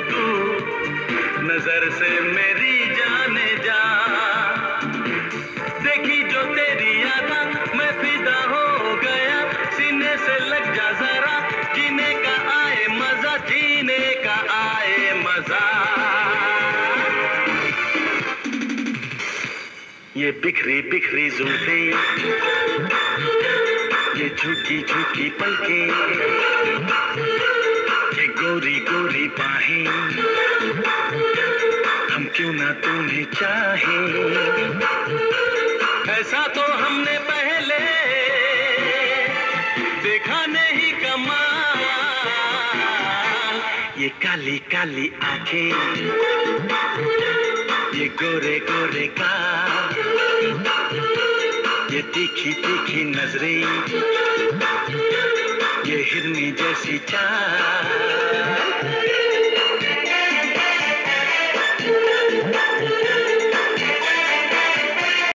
तू नजर से मेरी जाने जा। देखी जो तेरी यादा मैं फिदा हो गया, सीने से लग जा जरा, जीने का आए मजा, जीने का आए मजा। ये बिखरी बिखरी जुल्फें, ये झुकी झुकी पलकें, ये गोरी गोरी बाहें, हम क्यों ना तुम्हें चाहें। ऐसा तो हमने पहले देखा नहीं कमाल। ये काली काली आंखें, ये गोरे गोरे गाल, ये तीखी तीखी नजरें, ये हिरनी जैसी चाल।